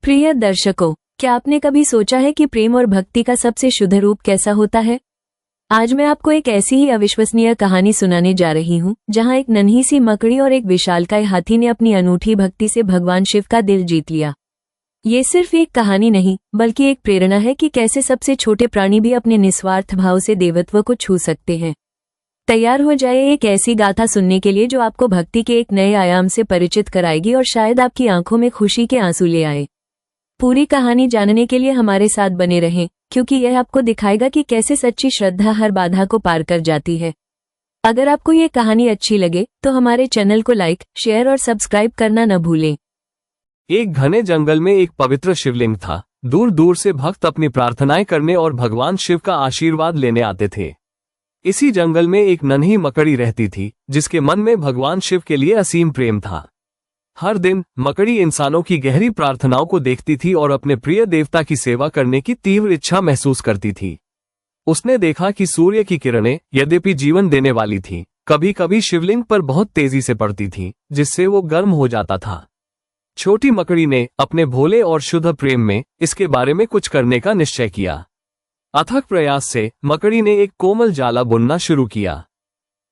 प्रिय दर्शकों, क्या आपने कभी सोचा है कि प्रेम और भक्ति का सबसे शुद्ध रूप कैसा होता है? आज मैं आपको एक ऐसी ही अविश्वसनीय कहानी सुनाने जा रही हूँ, जहाँ एक नन्ही सी मकड़ी और एक विशालकाय हाथी ने अपनी अनूठी भक्ति से भगवान शिव का दिल जीत लिया। ये सिर्फ एक कहानी नहीं, बल्कि एक प्रेरणा है कि कैसे सबसे छोटे प्राणी भी अपने निस्वार्थ भाव से देवत्व को छू सकते हैं। तैयार हो जाए एक ऐसी गाथा सुनने के लिए जो आपको भक्ति के एक नए आयाम से परिचित कराएगी और शायद आपकी आंखों में खुशी के आंसू ले आए। पूरी कहानी जानने के लिए हमारे साथ बने रहें, क्योंकि यह आपको दिखाएगा कि कैसे सच्ची श्रद्धा हर बाधा को पार कर जाती है। अगर आपको ये कहानी अच्छी लगे तो हमारे चैनल को लाइक, शेयर और सब्सक्राइब करना न भूलें। एक घने जंगल में एक पवित्र शिवलिंग था। दूर दूर से भक्त अपनी प्रार्थनाएं करने और भगवान शिव का आशीर्वाद लेने आते थे। इसी जंगल में एक नन्ही मकड़ी रहती थी, जिसके मन में भगवान शिव के लिए असीम प्रेम था। हर दिन मकड़ी इंसानों की गहरी प्रार्थनाओं को देखती थी और अपने प्रिय देवता की सेवा करने की तीव्र इच्छा महसूस करती थी। उसने देखा कि सूर्य की किरणें यद्यपि जीवन देने वाली थी, कभी कभी शिवलिंग पर बहुत तेजी से पड़ती थी, जिससे वो गर्म हो जाता था। छोटी मकड़ी ने अपने भोले और शुद्ध प्रेम में इसके बारे में कुछ करने का निश्चय किया। अथक प्रयास से मकड़ी ने एक कोमल जाला बुनना शुरू किया।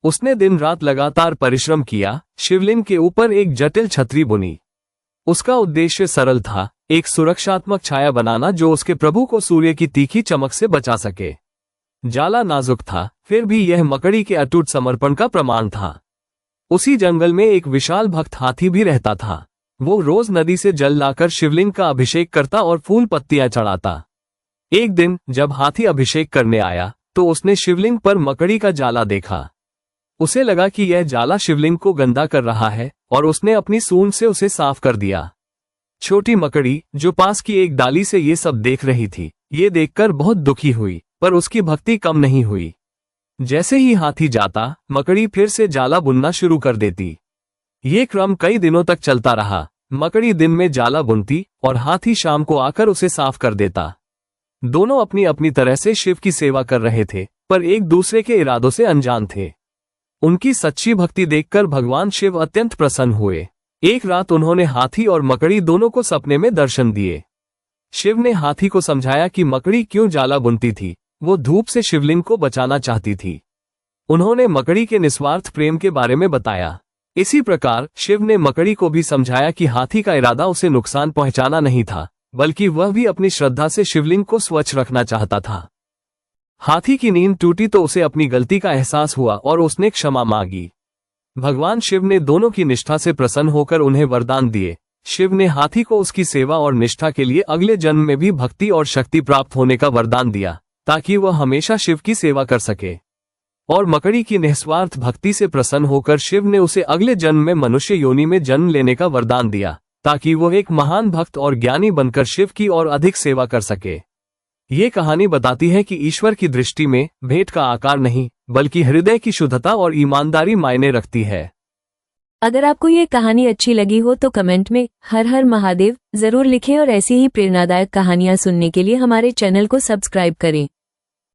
उसने दिन रात लगातार परिश्रम किया, शिवलिंग के ऊपर एक जटिल छतरी बुनी। उसका उद्देश्य सरल था, एक सुरक्षात्मक छाया बनाना जो उसके प्रभु को सूर्य की तीखी चमक से बचा सके। जाला नाजुक था, फिर भी यह मकड़ी के अटूट समर्पण का प्रमाण था। उसी जंगल में एक विशाल भक्त हाथी भी रहता था। वो रोज नदी से जल लाकर शिवलिंग का अभिषेक करता और फूल पत्तियां चढ़ाता। एक दिन जब हाथी अभिषेक करने आया तो उसने शिवलिंग पर मकड़ी का जाला देखा। उसे लगा कि यह जाला शिवलिंग को गंदा कर रहा है और उसने अपनी सूंड से उसे साफ कर दिया। छोटी मकड़ी जो पास की एक डाली से ये सब देख रही थी, ये देखकर बहुत दुखी हुई, पर उसकी भक्ति कम नहीं हुई। जैसे ही हाथी जाता, मकड़ी फिर से जाला बुनना शुरू कर देती। ये क्रम कई दिनों तक चलता रहा। मकड़ी दिन में जाला बुनती और हाथी शाम को आकर उसे साफ कर देता। दोनों अपनी अपनी तरह से शिव की सेवा कर रहे थे, पर एक दूसरे के इरादों से अनजान थे। उनकी सच्ची भक्ति देखकर भगवान शिव अत्यंत प्रसन्न हुए। एक रात उन्होंने हाथी और मकड़ी दोनों को सपने में दर्शन दिए। शिव ने हाथी को समझाया कि मकड़ी क्यों जाला बुनती थी। वो धूप से शिवलिंग को बचाना चाहती थी। उन्होंने मकड़ी के निस्वार्थ प्रेम के बारे में बताया। इसी प्रकार शिव ने मकड़ी को भी समझाया कि हाथी का इरादा उसे नुकसान पहुंचाना नहीं था, बल्कि वह भी अपनी श्रद्धा से शिवलिंग को स्वच्छ रखना चाहता था। हाथी की नींद टूटी तो उसे अपनी गलती का एहसास हुआ और उसने क्षमा मांगी। भगवान शिव ने दोनों की निष्ठा से प्रसन्न होकर उन्हें वरदान दिए। शिव ने हाथी को उसकी सेवा और निष्ठा के लिए अगले जन्म में भी भक्ति और शक्ति प्राप्त होने का वरदान दिया, ताकि वह हमेशा शिव की सेवा कर सके। और मकड़ी की निस्वार्थ भक्ति से प्रसन्न होकर शिव ने उसे अगले जन्म में मनुष्य योनि में जन्म लेने का वरदान दिया, ताकि वह एक महान भक्त और ज्ञानी बनकर शिव की और अधिक सेवा कर सके। ये कहानी बताती है कि ईश्वर की दृष्टि में भेंट का आकार नहीं, बल्कि हृदय की शुद्धता और ईमानदारी मायने रखती है। अगर आपको ये कहानी अच्छी लगी हो तो कमेंट में हर हर महादेव जरूर लिखें और ऐसी ही प्रेरणादायक कहानियां सुनने के लिए हमारे चैनल को सब्सक्राइब करें।